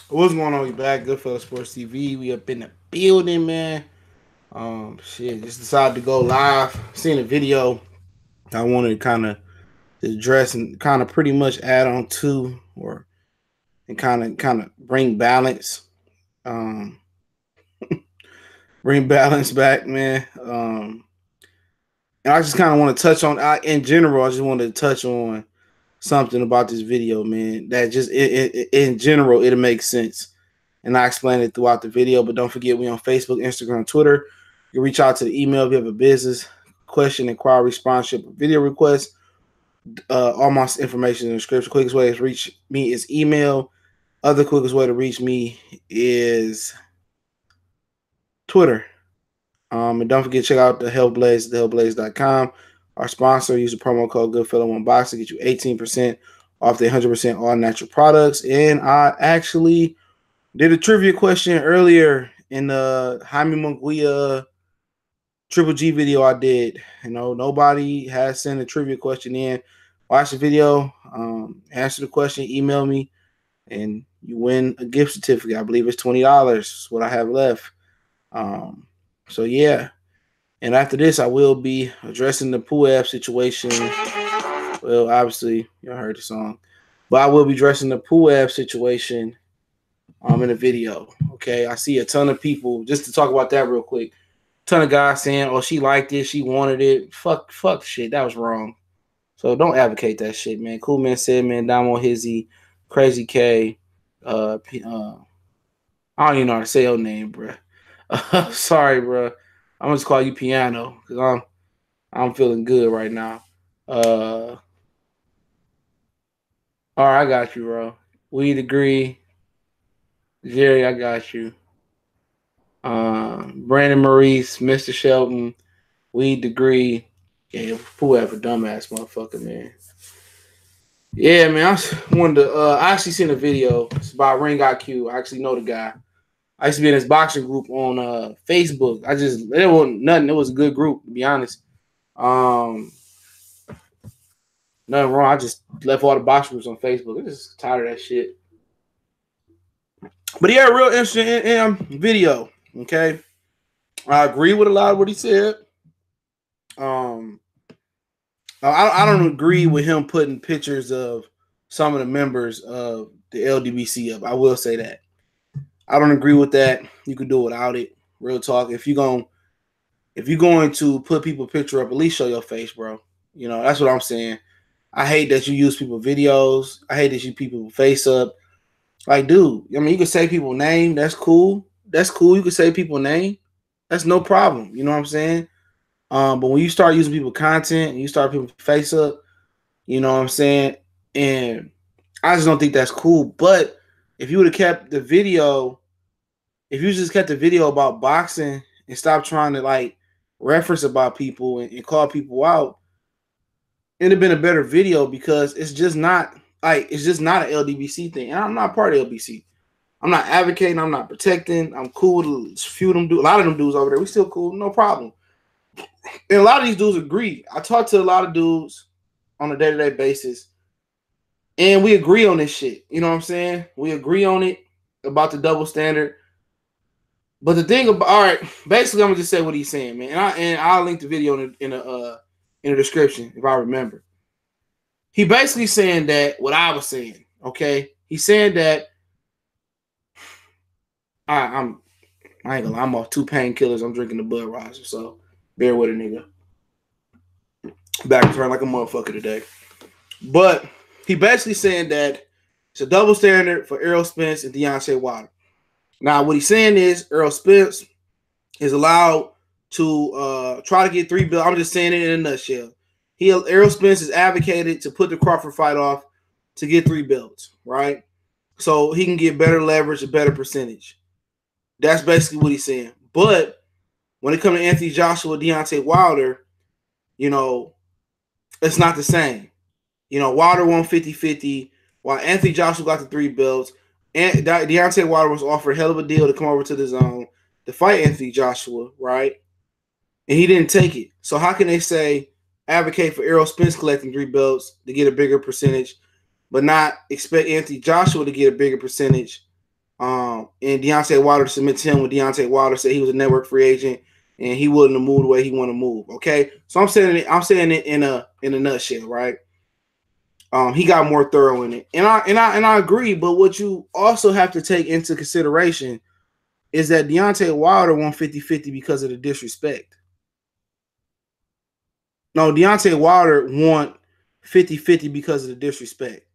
What's going on? We back. Goodfellas Sports TV. We up in the building, man. Shit, just decided to go live. Seen a video I wanted to kind of address and kind of pretty much add on to, or and kind of bring balance. Um, bring balance back, man. And I just kind of want to touch on. In general, I just wanted to touch on something about this video, man. That just in general, it'll make sense. And I explain it throughout the video. But don't forget, we on Facebook, Instagram, Twitter. You can reach out to the email if you have a business question, inquiry, sponsorship, or video request. All my information in the description. Quickest way to reach me is email. Other quickest way to reach me is Twitter. And don't forget to check out the Hellblaze, thehellblaze.com. Our sponsor, use the promo code Goodfellow1Box to get you 18% off the 100% all natural products. And I actually did a trivia question earlier in the Jaime Munguia Triple G video I did. You know, nobody has sent a trivia question in. Watch the video, answer the question, email me, and you win a gift certificate. I believe it's $20. That's what I have left. So yeah. And after this, I will be addressing the Pueb situation. Well, obviously, you heard the song. But I will be addressing the Pueb situation in the video. Okay. I see a ton of people, just to talk about that real quick. Ton of guys saying, oh, she liked it, she wanted it. Fuck shit. That was wrong. So don't advocate that shit, man. Cool Man said, man, Damo Hizzy, Crazy K, I don't even know how to say your name, bro. Sorry, bro. I'm gonna just call you Piano because I'm feeling good right now. All right, I got you, bro. We agree, Jerry. I got you. Brandon Maurice, Mr. Shelton, we agree. Yeah, whoever, dumbass motherfucker, man. Yeah, man. I wanted to. I actually seen a video. It's about Ring IQ. I actually know the guy. I used to be in this boxing group on Facebook. It wasn't nothing. It was a good group, to be honest. Um, Nothing wrong. I just left all the box groups on Facebook. I'm just tired of that shit. But he had a real interesting video. Okay, I agree with a lot of what he said. Um, I don't agree with him putting pictures of some of the members of the LDBC up. I will say that. I don't agree with that. You could do without it. Real talk. If you're going to put people picture up, at least show your face, bro. You know, that's what I'm saying. I hate that you use people videos. I hate that you people face up. Like, dude, I mean, you can say people name. That's cool. That's cool. You can say people name. That's no problem. You know what I'm saying? But when you start using people content and you start people face up, you know what I'm saying? And I just don't think that's cool. But if you would have kept the video, if you just kept the video about boxing and stop trying to like reference about people and call people out, it'd have been a better video because it's just not an LDBC thing. And I'm not part of LBC. I'm not advocating. I'm not protecting. I'm cool with a few of them dudes. A lot of them dudes over there. We still cool. No problem. And a lot of these dudes agree. I talk to a lot of dudes on a day-to-day basis, and we agree on this shit. You know what I'm saying? We agree on it about the double standard. But the thing about, all right, basically, I'm gonna just say what he's saying, man. And I'll link the video in the description if I remember. He basically saying that what I was saying. Okay, he's saying that I ain't gonna lie, I'm off 2 painkillers. I'm drinking the Budweiser, so bear with a nigga. Back to turn like a motherfucker today. But he basically saying that it's a double standard for Errol Spence and Deontay Wilder. Now, what he's saying is Errol Spence is allowed to try to get 3 belts. I'm just saying it in a nutshell. Errol Spence has advocated to put the Crawford fight off to get 3 belts, right? So he can get better leverage, a better percentage. That's basically what he's saying. But when it comes to Anthony Joshua, Deontay Wilder, you know, it's not the same. You know, Wilder won 50-50, while Anthony Joshua got the 3 belts. And Deontay Wilder was offered a hell of a deal to come over to the zone to fight Anthony Joshua, right? And he didn't take it. So how can they say advocate for Errol Spence collecting 3 belts to get a bigger percentage, but not expect Anthony Joshua to get a bigger percentage And Deontay Wilder submits him when Deontay Wilder said he was a network free agent and he wouldn't have moved the way he want to move. Okay, so I'm saying it in a nutshell, right? He got more thorough in it, and I agree. But what you also have to take into consideration is that Deontay Wilder won 50-50 because of the disrespect. No, Deontay Wilder won 50-50 because of the disrespect.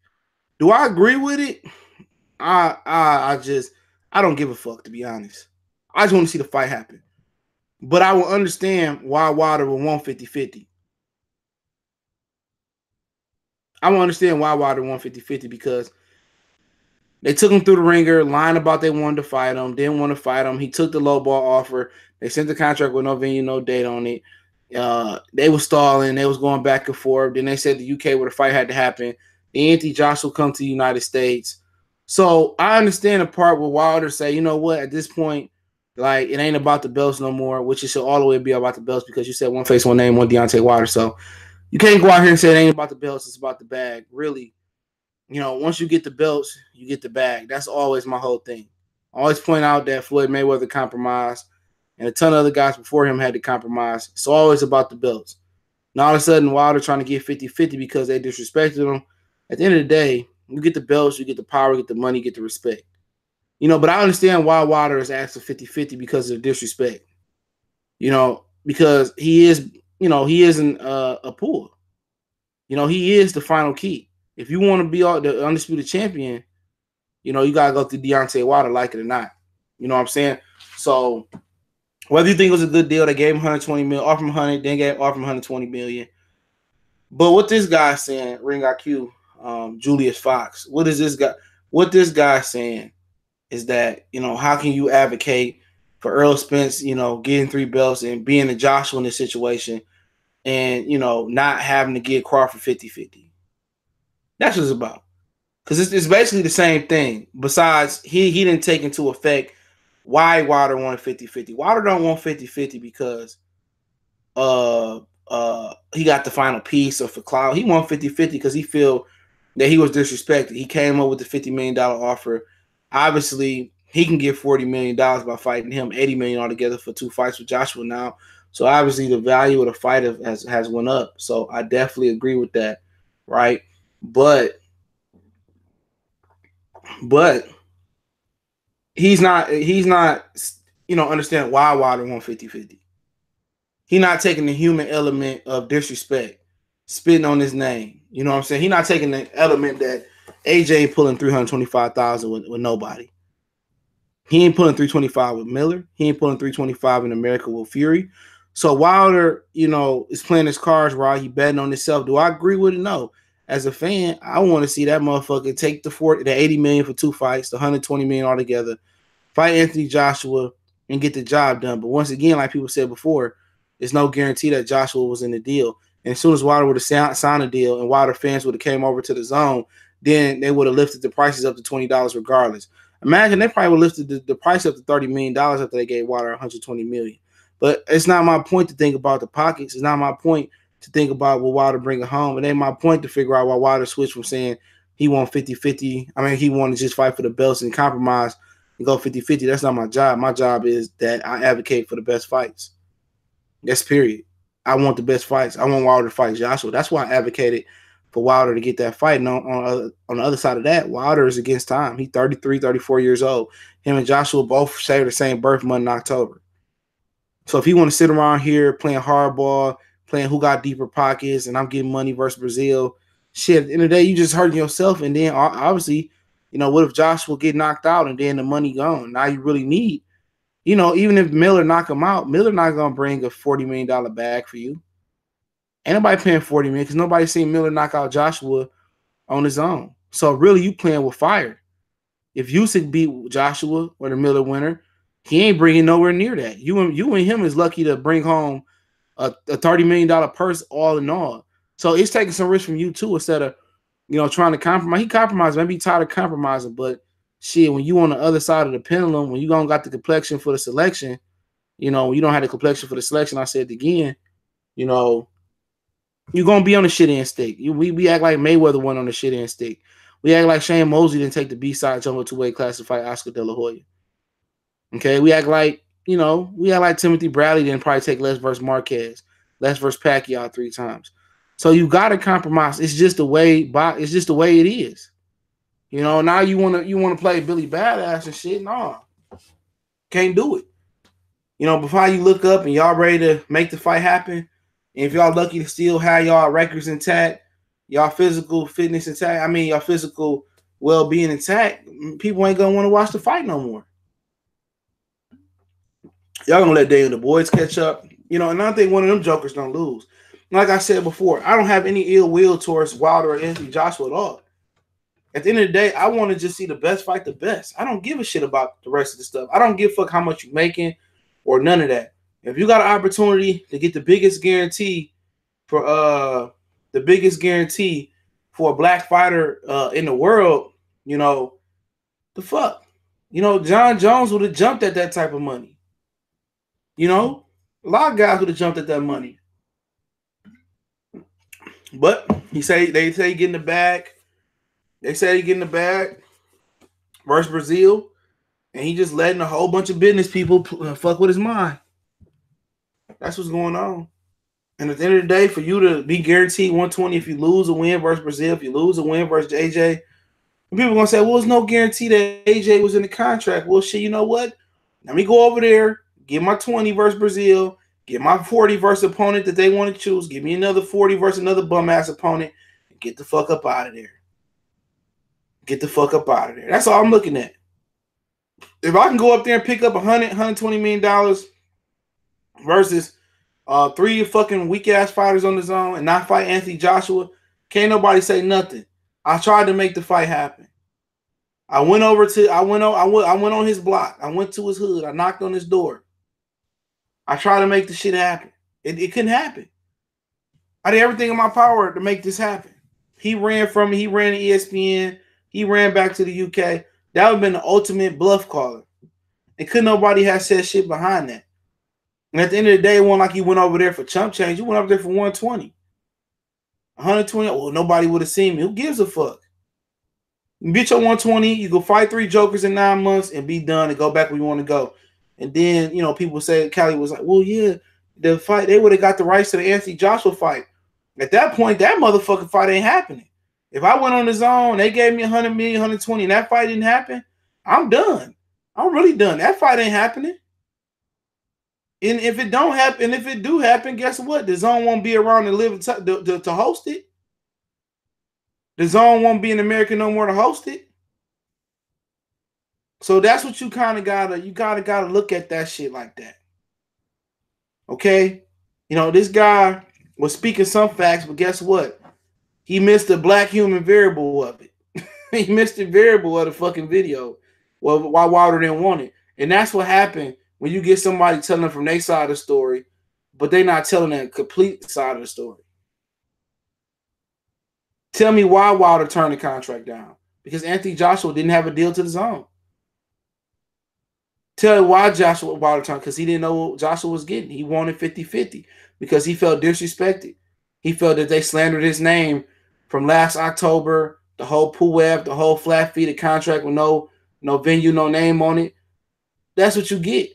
Do I agree with it? I don't give a fuck, to be honest. I just want to see the fight happen. But I will understand why Wilder will want 50-50. I will understand why Wilder won 50-50 because they took him through the ringer, lying about they wanted to fight him, didn't want to fight him. He took the low ball offer. They sent the contract with no venue, no date on it. They was stalling. They was going back and forth. Then they said the UK where the fight had to happen. The Anthony Joshua come to the United States. So I understand the part where Wilder say, you know what, at this point, like it ain't about the belts no more, which it should all the way be about the belts because you said one face, one name, one Deontay Wilder. So you can't go out here and say it ain't about the belts, it's about the bag. Really, once you get the belts, you get the bag. That's always my whole thing. I always point out that Floyd Mayweather compromised and a ton of other guys before him had to compromise. It's always about the belts. Now all of a sudden, Wilder trying to get 50-50 because they disrespected him. At the end of the day, you get the belts, you get the power, you get the money, you get the respect. But I understand why Wilder is asked for 50-50 because of the disrespect. Because he is, he isn't a pool. He is the final key. If you want to be the undisputed champion, you got to go through Deontay Wilder, like it or not. You know what I'm saying? So whether you think it was a good deal, they gave him 120 million, offered him 100, then offered him 120 million. But what this guy's saying, Ring IQ, Julius Fox, what this guy saying is that, how can you advocate for Errol Spence, getting 3 belts and being a Joshua in this situation and, not having to get Crawford 50-50? That's what it's about. Because it's basically the same thing. Besides, he didn't take into effect why Wilder wanted 50-50. Wilder don't want 50-50 because he got the final piece or for clout. He want 50-50 because he feel that he was disrespected. He came up with the $50 million offer. Obviously, he can get $40 million by fighting him, $80 million altogether for 2 fights with Joshua now. So obviously the value of the fight has went up. So I definitely agree with that, right? But he's not understand why Wilder won 50-50. He's not taking the human element of disrespect, spitting on his name. You know what I'm saying? He's not taking the element that AJ ain't pulling 325,000 with nobody. He ain't pulling 325 with Miller. He ain't pulling 325 in America with Fury. So Wilder, is playing his cards right. He betting on himself. Do I agree with it? No. As a fan, I want to see that motherfucker take the 80 million for 2 fights, the 120 million altogether, fight Anthony Joshua, and get the job done. But once again, like people said before, there's no guarantee that Joshua was in the deal. And as soon as Wilder would have signed a deal and Wilder fans would have came over to the zone, then they would have lifted the prices up to $20 regardless. Imagine they probably would have lifted the price up to $30 million after they gave Wilder $120 million. But it's not my point to think about the pockets. It's not my point to think about what Wilder bring it home. It ain't my point to figure out why Wilder switched from saying he want 50-50. I mean, he wanted to just fight for the belts and compromise and go 50-50. That's not my job. My job is that I advocate for the best fights. That's period. I want the best fights. I want Wilder to fight Joshua. That's why I advocated for Wilder to get that fight. And on the other side of that, Wilder is against time. He's 33, 34 years old. Him and Joshua both share the same birth month in October. So if he want to sit around here playing hardball, playing who got deeper pockets, and I'm getting money versus Brazil, shit, at the end of the day, you just hurting yourself. And then obviously, what if Joshua get knocked out and then the money gone? Now you really need, even if Miller knock him out, Miller not going to bring a $40 million bag for you. Ain't nobody paying $40 million because nobody seen Miller knock out Joshua on his own. So really, you playing with fire. If Usyk beat Joshua or the Miller winner, he ain't bringing nowhere near that. You and him is lucky to bring home a $30 million purse all in all. So it's taking some risk from you too instead of trying to compromise. He compromised. Maybe tired of compromising, but shit, when you on the other side of the pendulum, when you don't got the complexion for the selection, you don't have the complexion for the selection. I said it again, you're gonna be on the shit end stick. We act like Mayweather went on the shit end stick. We act like Shane Mosley didn't take the B-side jump to weight class to fight Oscar De La Hoya. Okay, we act like, we act like Timothy Bradley didn't probably take Les versus Marquez, Les versus Pacquiao 3 times. So you gotta compromise. It's just the way it is. Now you wanna play Billy Badass and shit. No. Can't do it. Before you look up and y'all ready to make the fight happen, and if y'all lucky to still have y'all records intact, y'all physical fitness intact, y'all physical well-being intact, people ain't gonna want to watch the fight no more. Y'all gonna let Daniel the boys catch up. And I think one of them jokers don't lose. Like I said before, I don't have any ill will towards Wilder or Anthony Joshua at all. At the end of the day, I want to just see the best fight the best. I don't give a shit about the rest of the stuff. I don't give a fuck how much you're making or none of that. If you got an opportunity to get the biggest guarantee for a black fighter in the world, the fuck. John Jones would have jumped at that type of money. A lot of guys would have jumped at that money. But they say he getting the bag. They said he getting the bag versus Brazil, and he just letting a whole bunch of business people fuck with his mind. That's what's going on. And at the end of the day, for you to be guaranteed 120 if you lose a win versus Brazil, if you lose a win versus AJ, people are going to say, well, there's no guarantee that AJ was in the contract. Well, shit, you know what? Let me go over there, get my 20 versus Brazil, get my 40 versus opponent that they want to choose, give me another 40 versus another bum-ass opponent, and get the fuck up out of there. Get the fuck up out of there. That's all I'm looking at. If I can go up there and pick up $120 million versus 3 fucking weak-ass fighters on the zone and not fight Anthony Joshua, can't nobody say nothing. I tried to make the fight happen. I went on his block. I went to his hood. I knocked on his door. I tried to make the shit happen. It couldn't happen. I did everything in my power to make this happen. He ran from me. He ran to ESPN. He ran back to the UK. That would have been the ultimate bluff caller. And couldn't nobody have said shit behind that. And at the end of the day, it wasn't like he went over there for chump change. He went over there for 120. 120, well, nobody would have seen me. Who gives a fuck? You get your 120, you go fight 3 jokers in 9 months and be done and go back where you want to go. And then, people say Cali was like, well, yeah, the fight, they would have got the rights to the Anthony Joshua fight. At that point, that motherfucking fight ain't happening. If I went on the zone, they gave me 100 million, 120, and that fight didn't happen, I'm done. I'm really done. That fight ain't happening. And if it don't happen, if it do happen, guess what? The zone won't be around to live to host it. The zone won't be in America no more to host it. So that's what you kind of gotta look at that shit like that. Okay? This guy was speaking some facts, but guess what? He missed the black human variable of it. He missed the variable of the fucking video. Well, why Wilder didn't want it. And that's what happened when you get somebody telling from their side of the story, but they're not telling the complete side of the story. Tell me why Wilder turned the contract down. Because Anthony Joshua didn't have a deal to the zone. Tell me why Wilder turned, because he didn't know what Joshua was getting. He wanted 50-50 because he felt disrespected. He felt that they slandered his name from last October, the whole PUEF, the whole flat-feeded contract with no venue, no name on it. That's what you get.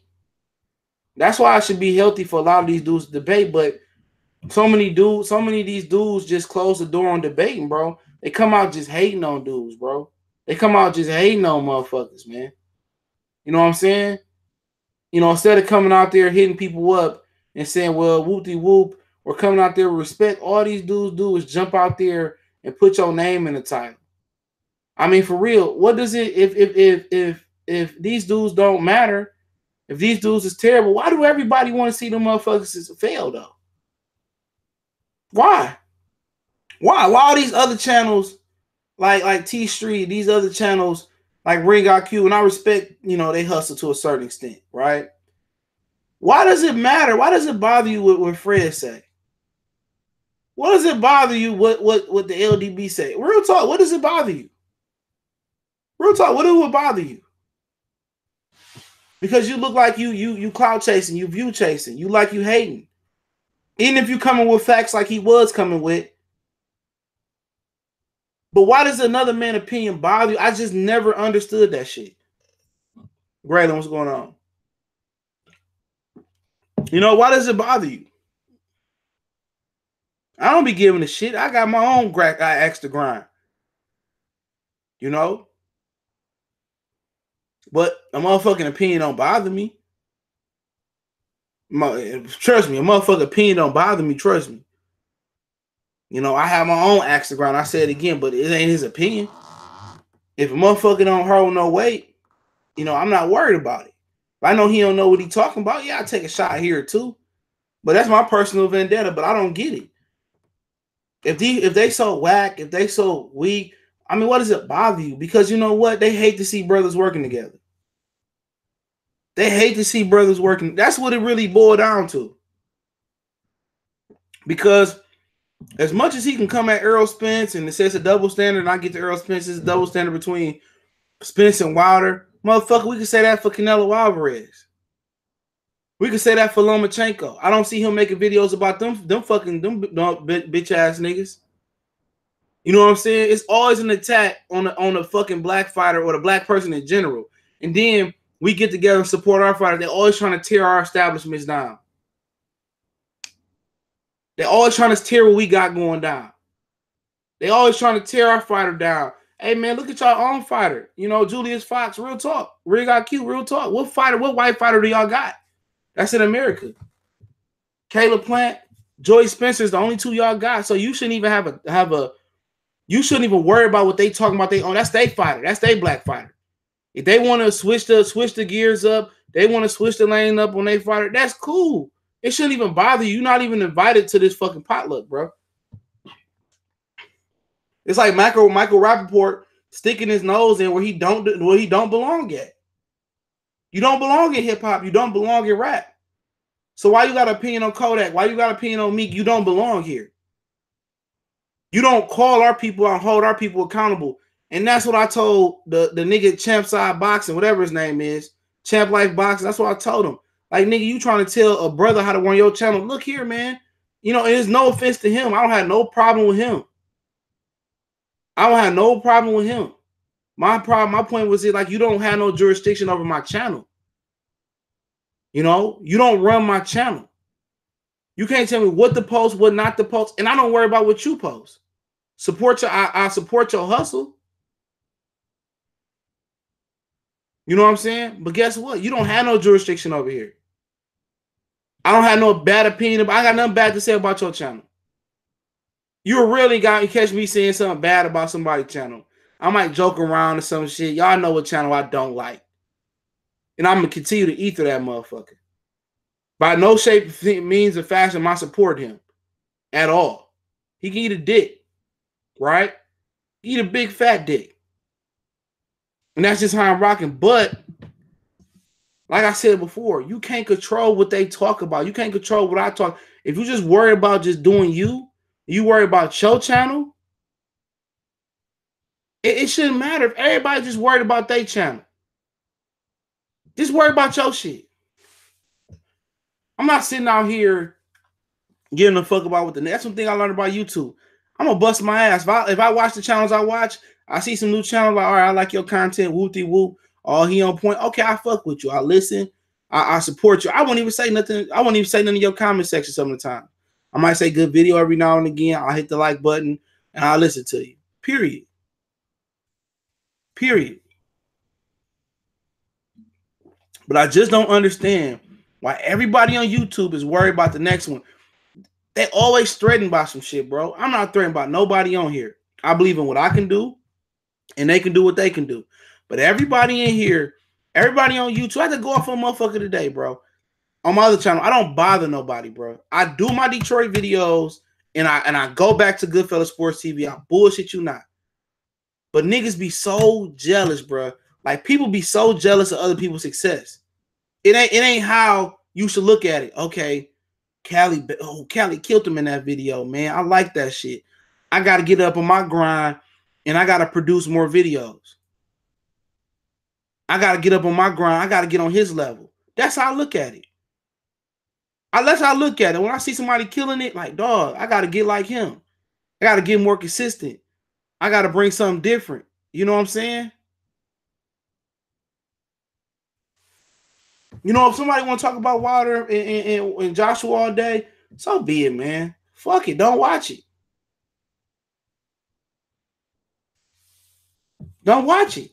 That's why it should be healthy for a lot of these dudes to debate, but so many of these dudes just close the door on debating, bro. They come out just hating on dudes, bro. They come out just hating on motherfuckers, man. You know what I'm saying? Instead of coming out there hitting people up and saying, well, whoop-de-whoop, or coming out there with respect, all these dudes do is jump out there and put your name in the title. I mean, for real, what does it, if these dudes don't matter, if these dudes is terrible, why do everybody want to see them motherfuckers fail, though? Why? Why all these other channels, like T Street, these other channels, like Ring IQ, and I respect, they hustle to a certain extent, right? Why does it matter? Why does it bother you what Fred say? What does it bother you what the LDB say? Real talk, what does it bother you? Real talk, what would bother you? Because you look like you clout chasing, you view chasing, you like you hating. Even if you coming with facts like he was coming with. But why does another man's opinion bother you? I just never understood that shit. Graylin, what's going on? You know, why does it bother you? I don't be giving a shit. I got my own axe to grind. You know? But a motherfucking opinion don't bother me. Trust me, a motherfucking opinion don't bother me. Trust me. You know, I have my own axe to grind. I say it again, but it ain't his opinion. If a motherfucker don't hold no weight, you know, I'm not worried about it. If I know he don't know what he talking about, yeah, I take a shot here too. But that's my personal vendetta, but I don't get it. If they so whack, if they so weak, I mean, what does it bother you? Because you know what? They hate to see brothers working together. They hate to see brothers working. That's what it really boiled down to. Because as much as he can come at Errol Spence and it says a double standard, and I get to Errol Spence, it's a double standard between Spence and Wilder. Motherfucker, we can say that for Canelo Alvarez. We can say that for Lomachenko. I don't see him making videos about them fucking bitch ass niggas. You know what I'm saying? It's always an attack on the fucking black fighter or the black person in general. And then we get together and support our fighter. They're always trying to tear our establishments down. They're always trying to tear what we got going down. They always trying to tear our fighter down. Hey, man, look at y'all own fighter. You know, Julius Fox, real talk. Really got cute, real talk. What white fighter do y'all got? That's in America. Caleb Plant, Joey Spencer is the only two y'all got. So you shouldn't even you shouldn't even worry about what they talking about. That's their fighter. That's their black fighter. If they want to switch the gears up, they want to switch the lane up on their fighter, that's cool. It shouldn't even bother you. You're not even invited to this fucking potluck, bro. It's like Michael Rappaport sticking his nose in where he don't belong at. You don't belong in hip hop. You don't belong in rap. So why you got an opinion on Kodak? Why you got an opinion on Meek? You don't belong here. You don't call our people and hold our people accountable. And that's what I told the nigga Champ Side Boxing, whatever his name is, Champ Life Boxing. That's what I told him. Like, nigga, you trying to tell a brother how to run your channel. Look here, man. You know, there's no offense to him. I don't have no problem with him. I don't have no problem with him. My point was like, you don't have no jurisdiction over my channel. You know, you don't run my channel. You can't tell me what to post, what not to post, and I don't worry about what you post. I support your hustle. You know what I'm saying? But guess what? You don't have no jurisdiction over here. I don't have no bad opinion. I got nothing bad to say about your channel. You really got to catch me saying something bad about somebody's channel. I might joke around or some shit. Y'all know what channel I don't like. And I'm going to continue to ether that motherfucker. By no shape, means, or fashion, I support him at all. He can eat a dick, right? Eat a big fat dick. And that's just how I'm rocking. But like I said before, you can't control what they talk about. You can't control what I talk. If you just worry about just doing you worry about your channel, it shouldn't matter if everybody just worried about their channel. Just worry about your shit. I'm not sitting out here giving a fuck about what that's one thing I learned about YouTube. I'm gonna bust my ass. If I watch the channels I watch, I see some new channels like, all right, I like your content, whoop-de-whoop. Oh, he on point. Okay, I fuck with you. I listen. I support you. I won't even say nothing. I won't even say nothing in your comment section some of the time. I might say good video every now and again. I'll hit the like button and I'll listen to you. Period. Period. But I just don't understand why everybody on YouTube is worried about the next one. They always threatened by some shit, bro. I'm not threatened by nobody on here. I believe in what I can do, and they can do what they can do. But everybody in here, everybody on YouTube, I had to go off on motherfucker today, bro. On my other channel, I don't bother nobody, bro. I do my Detroit videos, and I go back to Goodfellas Sports TV. I bullshit you not. But niggas be so jealous, bro. Like, people be so jealous of other people's success. It ain't how you should look at it. Okay, Cali killed him in that video, man. I like that shit. I got to get up on my grind, and I got to produce more videos. I got to get up on my grind. I got to get on his level. That's how I look at it. That's how I look at it. When I see somebody killing it, like, dog, I got to get like him. I got to get more consistent. I got to bring something different. You know what I'm saying? You know, if somebody want to talk about Wilder and Joshua all day, so be it, man. Fuck it. Don't watch it. Don't watch it.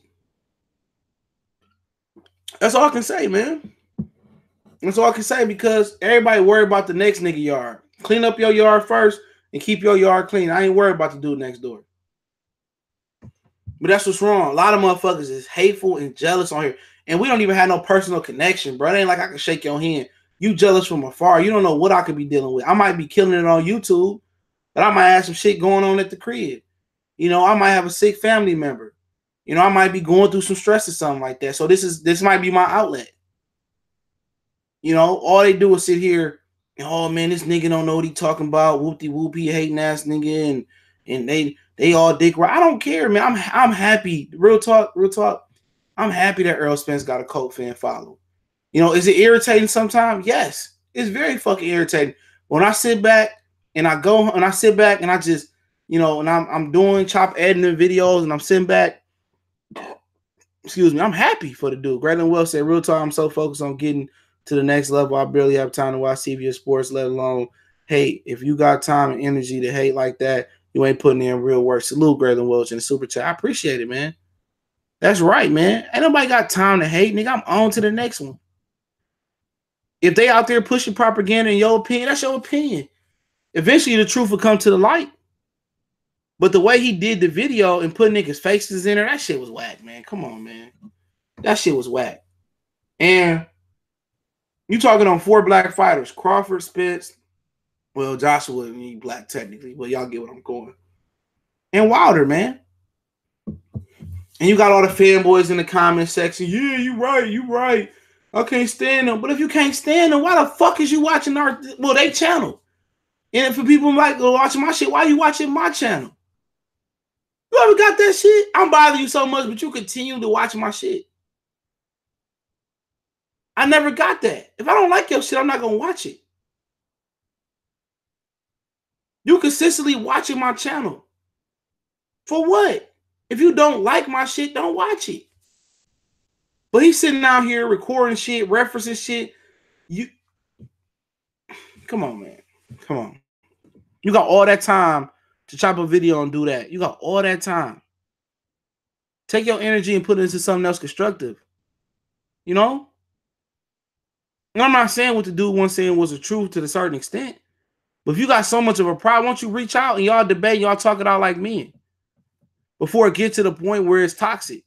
That's all I can say, man. That's all I can say because everybody worried about the next nigga yard. Clean up your yard first and keep your yard clean. I ain't worried about the dude next door. But that's what's wrong. A lot of motherfuckers is hateful and jealous on here. And we don't even have no personal connection, bro. It ain't like I can shake your hand. You jealous from afar. You don't know what I could be dealing with. I might be killing it on YouTube, but I might have some shit going on at the crib. You know, I might have a sick family member. You know, I might be going through some stress or something like that. So this might be my outlet. You know, all they do is sit here and, oh man, this nigga don't know what he talking about. Whoopty whoopy hating ass nigga, and they all dick right. I don't care, man. I'm happy. Real talk. I'm happy that Errol Spence got a cult fan follow. You know, is it irritating sometimes? Yes, it's very fucking irritating. When I sit back and I just, you know, and I'm doing chop editing videos and I'm sitting back. Excuse me, I'm happy for the dude. Graylin Wells said, real talk, I'm so focused on getting to the next level. I barely have time to watch CBS Sports, let alone hate. If you got time and energy to hate like that, you ain't putting in real work. Salute Graylin Welch in the super chat. I appreciate it, man. That's right, man. Ain't nobody got time to hate, nigga. I'm on to the next one. If they out there pushing propaganda in your opinion, that's your opinion. Eventually, the truth will come to the light. But the way he did the video and put niggas' faces in there, that shit was whack, man. Come on, man. That shit was whack. And you talking on 4 black fighters. Crawford, Spence. Well, Joshua ain't black technically, but y'all get what I'm going. And Wilder, man. And you got all the fanboys in the comment section. Yeah, you right. I can't stand them. But if you can't stand them, why the fuck is you watching they channel? And for people like watching my shit, why are you watching my channel? You ever got that shit? I'm bothering you so much, but you continue to watch my shit. I never got that. If I don't like your shit, I'm not gonna watch it. You consistently watching my channel. For what? If you don't like my shit, don't watch it. But he's sitting out here recording shit, referencing shit. You come on, man. Come on. You got all that time to chop a video and do that. You got all that time. Take your energy and put it into something else constructive. You know? And I'm not saying what the dude once saying was the truth to a certain extent. But if you got so much of a problem, why don't you reach out and y'all debate, y'all talk it out like men before it gets to the point where it's toxic.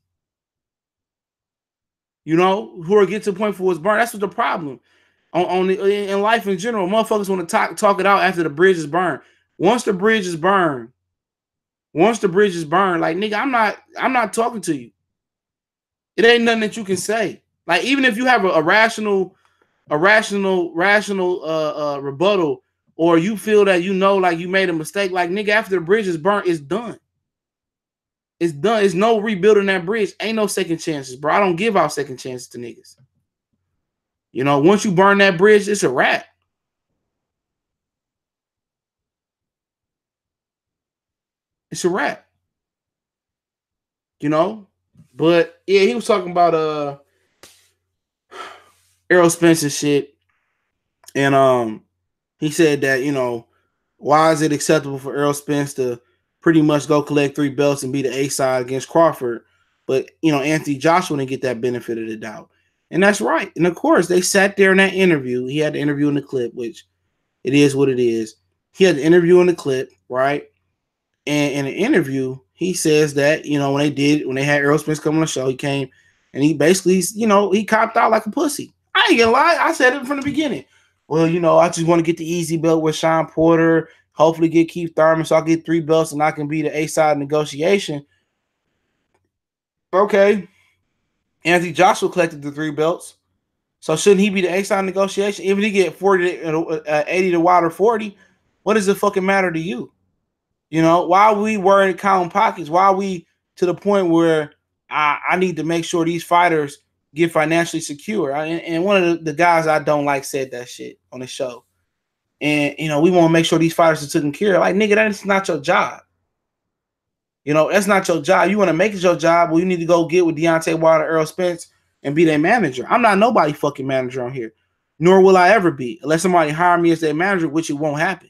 You know, before it gets to the point where it's burned. That's what the problem in life in general. Motherfuckers want to talk it out after the bridge is burned. Once the bridge is burned, like nigga, I'm not talking to you. It ain't nothing that you can say. Like even if you have a rational rebuttal, or you feel that you know like you made a mistake, like nigga, after the bridge is burnt, it's done. It's done. It's no rebuilding that bridge. Ain't no second chances, bro. I don't give out second chances to niggas. You know, once you burn that bridge, it's a wrap. It's a wrap. You know? But yeah, he was talking about Errol Spence and shit. And he said that, you know, why is it acceptable for Errol Spence to pretty much go collect 3 belts and be the A side against Crawford? But, you know, Anthony Joshua didn't get that benefit of the doubt. And that's right. And of course, they sat there in that interview. He had the interview in the clip, which it is what it is. He had the interview in the clip, right? And in the interview, he says that, you know, when they had Errol Spence come on the show, he came and he basically, you know, he copped out like a pussy. I ain't gonna lie. I said it from the beginning. Well, you know, I just want to get the easy belt with Sean Porter, hopefully get Keith Thurman so I get 3 belts and I can be the A-side negotiation. Okay. Anthony Joshua collected the 3 belts. So shouldn't he be the A-side negotiation? Even if he get 80 to Wilder 40, what does it fucking matter to you? You know, why are we worried counting pockets? Why are we to the point where I need to make sure these fighters get financially secure? And one of the guys I don't like said that shit on the show. And, you know, we want to make sure these fighters are taken care of. Like, nigga, that's not your job. You know, that's not your job. You want to make it your job, well, you need to go get with Deontay Wilder, Errol Spence, and be their manager. I'm not nobody fucking manager on here, nor will I ever be, unless somebody hire me as their manager, which it won't happen.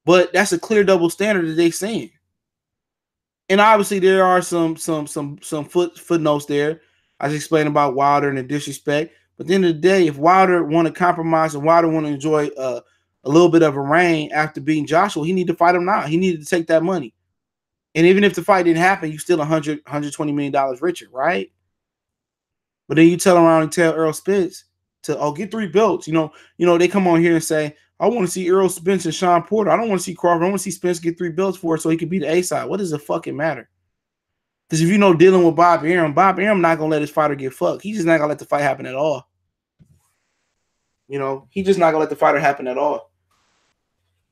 But that's a clear double standard that they saying. And obviously there are some footnotes there. I was explaining about Wilder and the disrespect. But at the end of the day, if Wilder want to compromise and Wilder want to enjoy a little bit of a reign after beating Joshua, he need to fight him now. He needed to take that money. And even if the fight didn't happen, you still $120 million richer, right? But then you tell around and tell Errol Spence to get 3 belts. You know, they come on here and say, I want to see Errol Spence and Sean Porter. I don't want to see Crawford. I want to see Spence get 3 belts for it so he could be the A side. What does it fucking matter? Because if you know dealing with Bob Arum not gonna let his fighter get fucked. He's just not gonna let the fight happen at all. You know, he just not gonna let the fighter happen at all.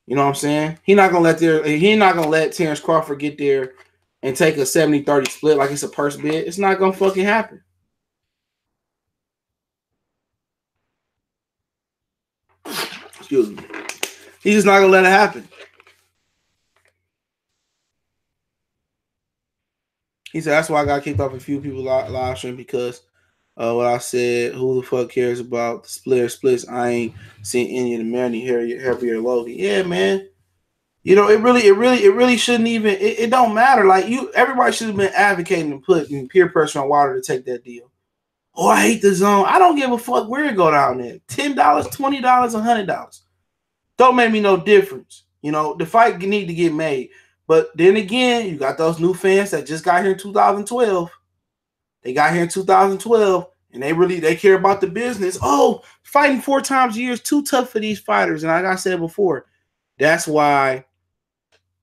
You know what I'm saying? He's not gonna let Terrence Crawford get there and take a 70-30 split like it's a purse bid. It's not gonna fucking happen. Excuse me. He's just not gonna let it happen. He said that's why I got kicked off a few people live stream because what I said, who the fuck cares about the splits? I ain't seen any of the Manny heavier Logan. Yeah, man. You know, it really shouldn't even. It don't matter. Like everybody should have been advocating and putting peer pressure on Wilder to take that deal. Oh, I hate the zone. I don't give a fuck where it go down there. $10, $20, $100. Don't make me no difference. You know, the fight need to get made. But then again, you got those new fans that just got here in 2012. They got here in 2012, and they care about the business. Oh, fighting 4 times a year is too tough for these fighters. And like I said before, that's why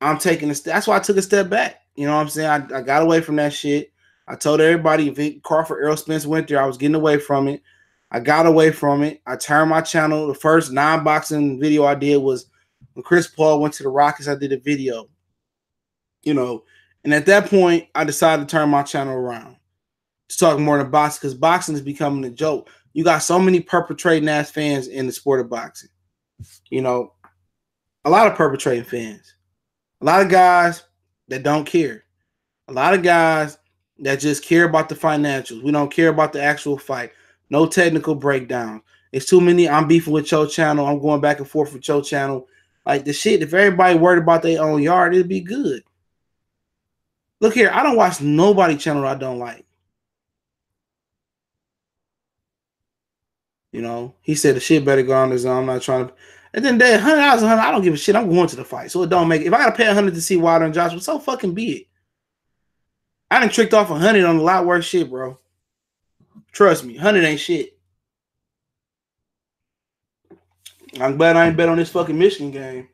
that's why I took a step back. You know what I'm saying? I got away from that shit. I told everybody if Crawford, Errol Spence went there, I was getting away from it. I got away from it. I turned my channel. The first non-boxing video I did was when Chris Paul went to the Rockets. I did a video. You know, and at that point, I decided to turn my channel around to talk more than boxing because boxing is becoming a joke. You got so many perpetrating ass fans in the sport of boxing. You know, a lot of perpetrating fans, a lot of guys that don't care, a lot of guys that just care about the financials. We don't care about the actual fight. No technical breakdown. It's too many. I'm beefing with your channel. I'm going back and forth with your channel. Like the shit, if everybody worried about their own yard, it'd be good. Look here, I don't watch nobody channel I don't like. You know, he said the shit better go on his own. I'm not trying to. And then $100, I don't give a shit. I'm going to the fight, so it don't make it. If I gotta pay $100 to see Wilder and Joshua, so fucking be it. I done tricked off $100 on a lot worse shit, bro. Trust me, 100 ain't shit. I'm glad I ain't bet on this fucking Michigan game.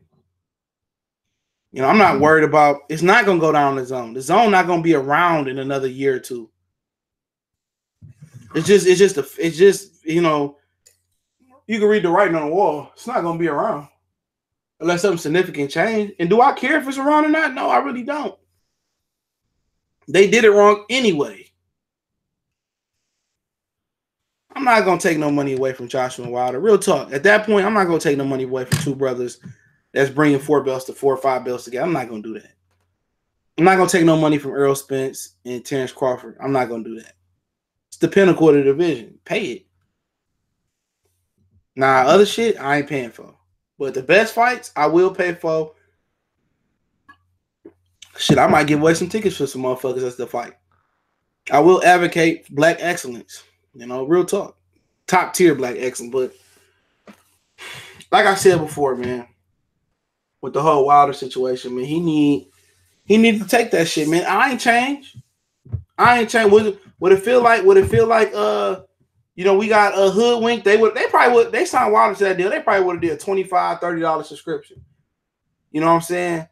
You know, I'm not worried about. It's not gonna go down the zone. The zone not gonna be around in another year or two. It's just you know, you can read the writing on the wall. It's not gonna be around unless something significant change. And do I care if it's around or not? No, I really don't. They did it wrong anyway. I'm not gonna take no money away from Joshua and Wilder. Real talk. At that point, I'm not gonna take no money away from 2 brothers that's bringing 4 belts to 4 or 5 belts together. I'm not going to do that. I'm not going to take no money from Errol Spence and Terrence Crawford. I'm not going to do that. It's the pinnacle of the division. Pay it. Nah, other shit, I ain't paying for. But the best fights, I will pay for. Shit, I might give away some tickets for some motherfuckers that's the fight. I will advocate black excellence. You know, real talk. Top tier black excellence. But like I said before, man, with the whole Wilder situation, man, he need to take that shit, man. I ain't changed. Would it feel like you know, we got a hoodwink. They signed Wilder to that deal. They probably would have did a $25, $30 subscription. You know what I'm saying?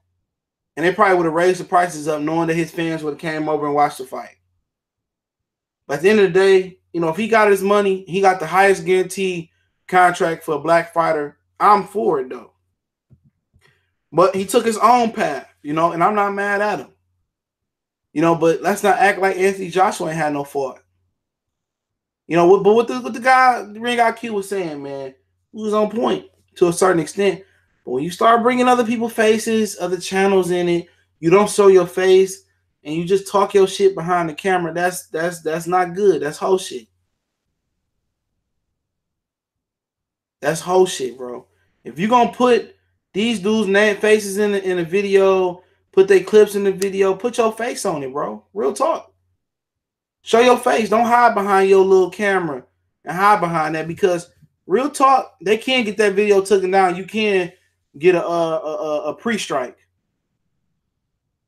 And they probably would have raised the prices up knowing that his fans would have came over and watched the fight. But at the end of the day, you know, if he got his money, he got the highest guaranteed contract for a black fighter, I'm for it though. But he took his own path, you know, and I'm not mad at him. You know, but let's not act like Anthony Joshua ain't had no fault. You know, but what the guy, Ring IQ was saying, man, he was on point to a certain extent. But when you start bringing other people's faces, other channels in it, you don't show your face and you just talk your shit behind the camera, that's not good. That's whole shit. That's whole shit, bro. If you're gonna put these dudes' name faces in the video, put their clips in the video, put your face on it, bro. Real talk. Show your face. Don't hide behind your little camera and hide behind that, because real talk, they can't get that video taken down. You can get a pre-strike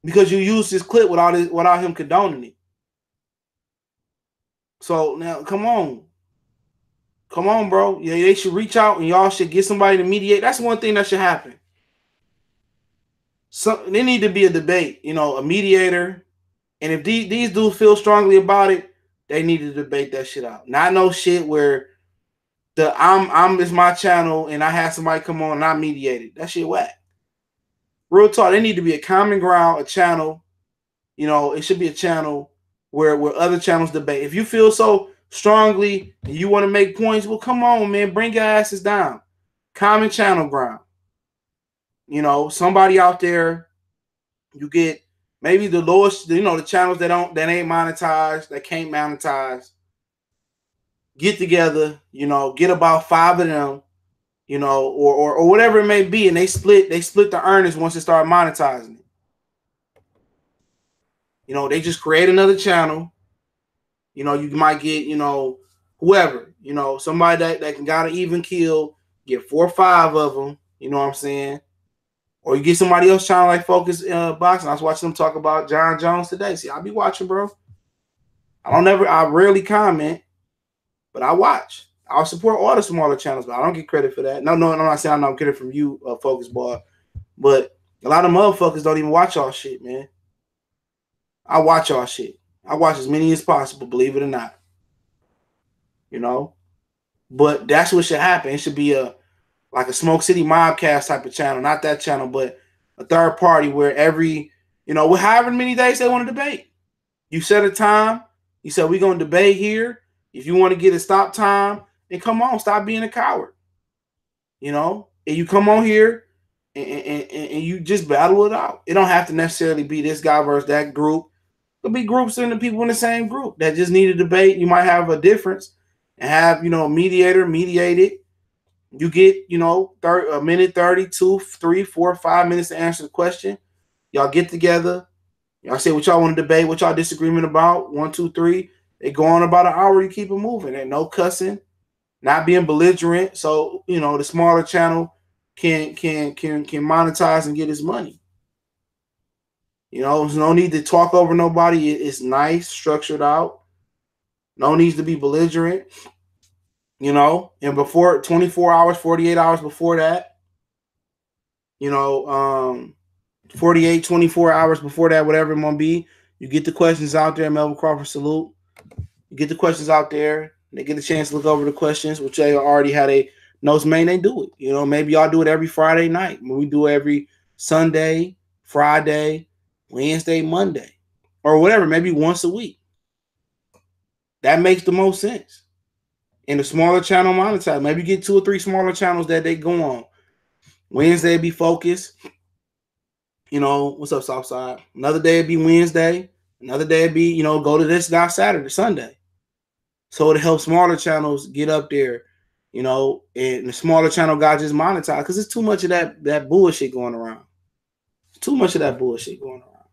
because you used this clip without him condoning it. So now, come on, bro. Yeah, they should reach out and y'all should get somebody to mediate. That's one thing that should happen. So there need to be a debate, a mediator. And if these dudes feel strongly about it, they need to debate that shit out. Not no shit where I'm is my channel and I have somebody come on and I mediated. That shit whack. Real talk, there need to be a common ground, a channel. It should be a channel where other channels debate. If you feel so strongly and you want to make points, well, come on, man, bring your asses down. Common channel ground. Somebody out there, you get maybe the lowest, the channels that ain't monetized, that can't monetize. Get together, get about 5 of them, or whatever it may be, and they split the earnings once they start monetizing it. They just create another channel. You might get, whoever, somebody that can got an even kill, get 4 or 5 of them, you know what I'm saying? Or you get somebody else channel like Focus Boxing. I was watching them talk about John Jones today. See, I'll be watching, bro. I rarely comment, but I watch. I'll support all the smaller channels, but I don't get credit for that. No, I'm not saying I don't get it from you, Focus Ball. But a lot of motherfuckers don't even watch all shit, man. I watch all shit. I watch as many as possible, believe it or not. But that's what should happen. It should be like a Smoke City Mobcast type of channel, not that channel, but a third party where every, with however many days they want to debate. You set a time. You said, we're going to debate here. If you want to get a stop time, then come on, stop being a coward. And you come on here and you just battle it out. It don't have to necessarily be this guy versus that group. There'll be groups and the people in the same group that just need a debate. You might have a difference and have, a mediator mediate it. You get, a minute 30, 2, 3, 4, 5 minutes to answer the question. Y'all get together. Y'all say what y'all want to debate, what y'all disagreement about. 1, 2, 3. They go on about an hour. You keep it moving. Ain't no cussing, not being belligerent. So the smaller channel can monetize and get his money. There's no need to talk over nobody. It's nice, structured out. No needs to be belligerent. And before 24 hours, 48 hours before that, 48, 24 hours before that, whatever it might be, you get the questions out there. Melvin Crawford salute. You get the questions out there. They get a chance to look over the questions, which they already had a notes main. They do it. Maybe y'all do it every Friday night. We do it every Sunday, Friday, Wednesday, Monday, or whatever. Maybe once a week. That makes the most sense. In the smaller channel monetize. Maybe get 2 or 3 smaller channels that they go on. Wednesday be Focus. What's up, Southside? Another day it'd be Wednesday. Another day it'd be, go to this guy Saturday, Sunday. So to help smaller channels get up there, and the smaller channel guys just monetize, because it's too much of that bullshit going around. Too much of that bullshit going around.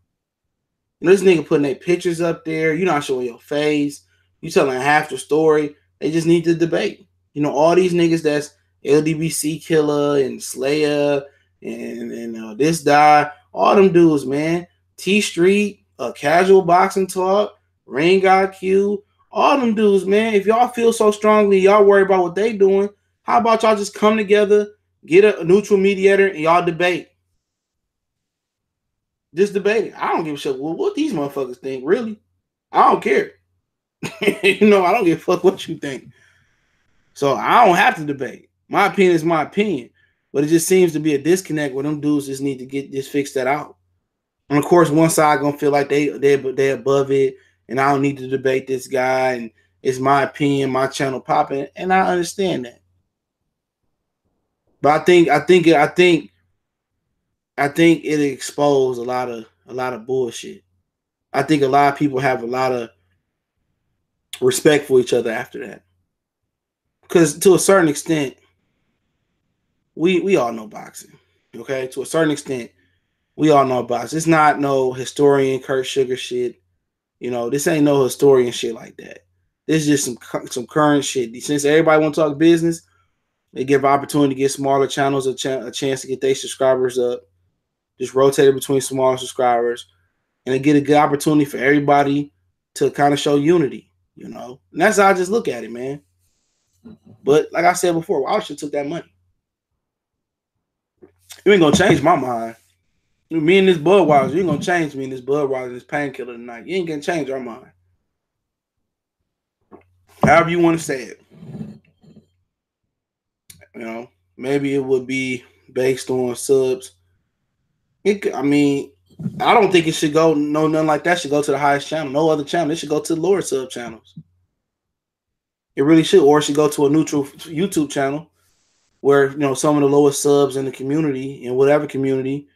This nigga putting their pictures up there. You're not showing your face. You telling half the story. They just need to debate. All these niggas that's LDBC Killer and Slayer and this guy, all them dudes, man. T Street, Casual Boxing Talk, Ring IQ, all them dudes, man. If y'all feel so strongly, y'all worry about what they doing, how about y'all just come together, get a neutral mediator, and y'all debate? Just debate it. I don't give a shit what these motherfuckers think, really. I don't care. I don't give a fuck what you think. So I don't have to debate. My opinion is my opinion. But it just seems to be a disconnect where them dudes just need to fix that out. And of course, one side gonna feel like they above it, and I don't need to debate this guy, and it's my opinion, my channel popping, and I understand that. But I think it exposed a lot a lot of bullshit. I think a lot of people have a lot of respect for each other after that. Because to a certain extent, we all know boxing. Okay? To a certain extent, we all know boxing. It's not no historian Kurt Sugar shit. You know, this ain't no historian shit like that. This is just some current shit. Since everybody want to talk business, they give opportunity to get smaller channels a chance to get their subscribers up. Just rotate it between smaller subscribers. And they get a good opportunity for everybody to kind of show unity, you know. And that's how I just look at it, man. But like I said before, I should have took that money. You ain't gonna change my mind. Me and this Budweiser, you ain't gonna change me and this Budweiser and this painkiller tonight. You ain't gonna change our mind. However you want to say it. You know, maybe it would be based on subs. I mean, I don't think it should go. No, nothing like that should go to the highest channel. No other channel. It should go to the lower sub channels. It really should, or it should go to a neutral YouTube channel where, you know, some of the lowest subs in the community, in whatever community,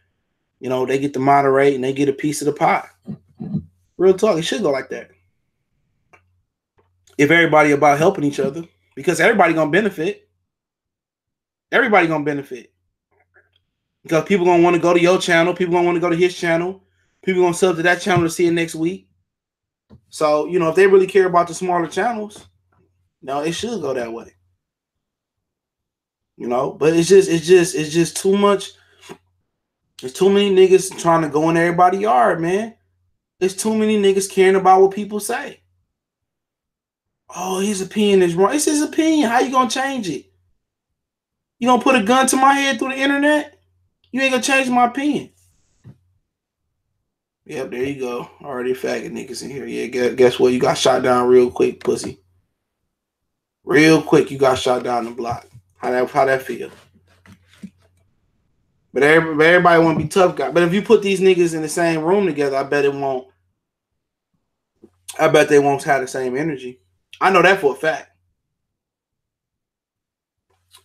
you know, they get to moderate and they get a piece of the pie. Real talk. It should go like that. If everybody about helping each other, because everybody gonna benefit. Everybody gonna benefit. Because people gonna want to go to your channel, people gonna want to go to his channel, people gonna sub to that channel to see it next week. So, you know, if they really care about the smaller channels, no, it should go that way. You know, but it's just too much. There's too many niggas trying to go in everybody's yard, man. There's too many niggas caring about what people say. Oh, his opinion is wrong. It's his opinion. How you gonna change it? You gonna put a gun to my head through the internet? You ain't gonna change my opinion. Yep, there you go. Already faggot niggas in here. Yeah, guess what? You got shot down real quick, pussy. Real quick, you got shot down the block. How that feel? But everybody want to be tough guy. But if you put these niggas in the same room together, I bet it won't. I bet they won't have the same energy. I know that for a fact.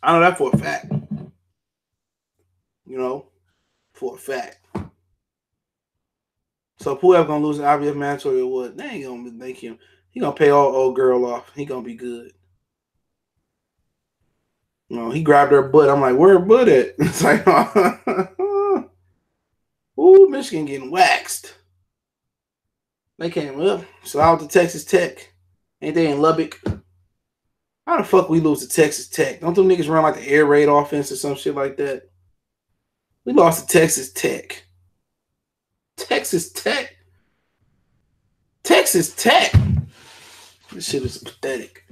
I know that for a fact. You know, for a fact. So whoever gonna lose an obvious mandatory or what, they ain't gonna make him. He gonna pay all old girl off. He gonna be good. You know, he grabbed her butt. I'm like, where her butt at? It's like, ooh, Michigan getting waxed. They came up. So out to Texas Tech. Ain't they in Lubbock? How the fuck we lose to Texas Tech? Don't them niggas run like the air raid offense or some shit like that? We lost to Texas Tech. Texas Tech. Texas Tech. This shit is pathetic.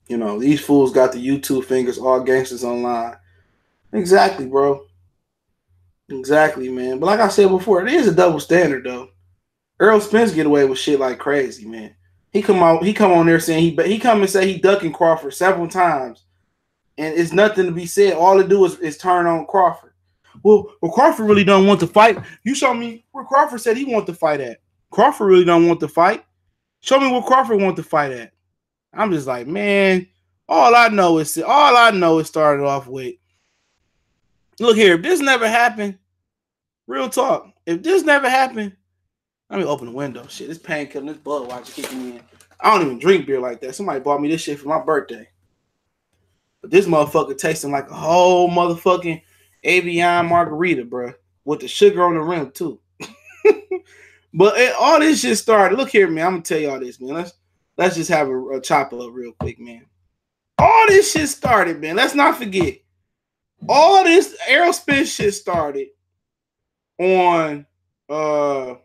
You know, these fools got the YouTube fingers, all gangsters online. Exactly, bro. Exactly, man. But like I said before, it is a double standard, though. Errol Spence get away with shit like crazy, man. He come on there saying he come and say he ducking Crawford several times, and it's nothing to be said. All to do is turn on Crawford. Well, Crawford really don't want to fight. You show me where Crawford said he want to fight at. Crawford really don't want to fight. Show me where Crawford want to fight at. I'm just like, man, all I know is started off with, look here, if this never happened, real talk, if this never happened, let me open the window. Shit, this painkiller, this Budweiser kicking me in. I don't even drink beer like that. Somebody bought me this shit for my birthday. But this motherfucker tasting like a whole motherfucking Avion margarita, bro, with the sugar on the rim, too. But all this shit started. Look here, man, I'm going to tell y'all this, man. Let's just have a chop up real quick, man. All this shit started, man. Let's not forget. All this Errol Spence shit started on the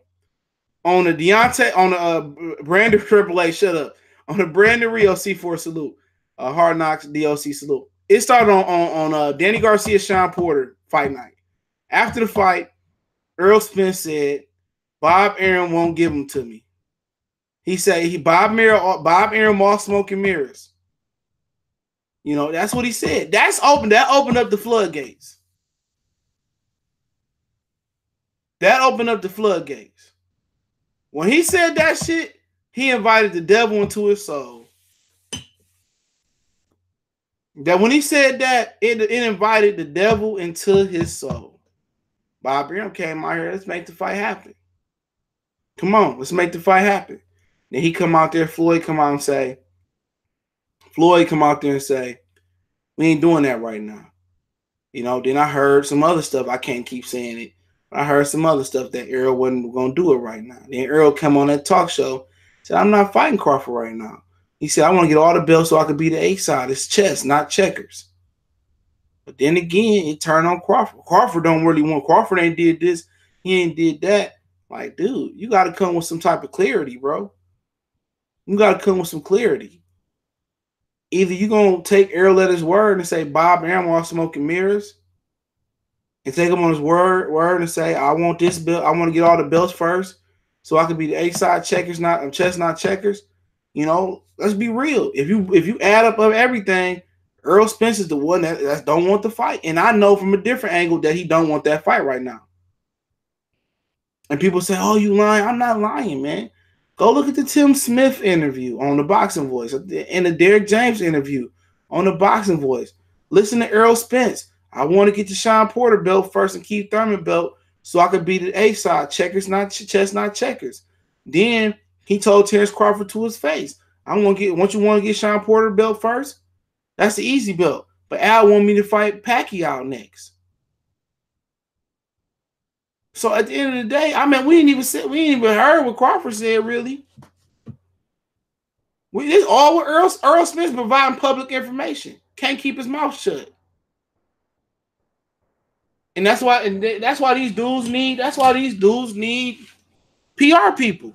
Deontay, on the Brandon AAA, shut up. On the Brandon Rio C4 salute. Hard Knocks DOC salute. It started on Danny Garcia, Sean Porter fight night. After the fight, Errol Spence said, Bob Arum won't give them to me. He said Bob Arum all smoke and mirrors. You know, that's what he said. That opened up the floodgates. That opened up the floodgates. When he said that shit, he invited the devil into his soul. That when he said that, it invited the devil into his soul. Bob Arum came out here. Let's make the fight happen. Come on, let's make the fight happen. Then he come out there. Floyd come out and say, we ain't doing that right now. You know, then I heard some other stuff. I can't keep saying it. I heard some other stuff that Errol wasn't going to do it right now. Then Errol come on that talk show, said, I'm not fighting Crawford right now. He said, I want to get all the belts so I could be the A side. It's chess, not checkers. But then again, it turned on Crawford. Crawford don't really want. Crawford ain't did this. He ain't did that. Like, dude, you got to come with some type of clarity, bro. You got to come with some clarity. Either you going to take Errol at his word and say, Bob Arum all smoke and mirrors, and take him on his word and say, I want this belt. I want to get all the belts first so I could be the A-side checkers, not chess, not checkers. You know, let's be real. If you add up of everything, Errol Spence is the one that don't want the fight. And I know from a different angle that he don't want that fight right now. And people say, oh, you lying. I'm not lying, man. Go look at the Tim Smith interview on the Boxing Voice and the Derek James interview on the Boxing Voice. Listen to Errol Spence. I want to get the Sean Porter belt first and Keith Thurman belt so I could be the A-side. Checkers, not chess, not checkers. Then he told Terrence Crawford to his face, once you want to get Sean Porter belt first, that's the easy belt. But Al want me to fight Pacquiao next. So at the end of the day, I mean, we ain't even heard what Crawford said, really. This all what Errol Spence providing public information. Can't keep his mouth shut. And that's why these dudes need PR people.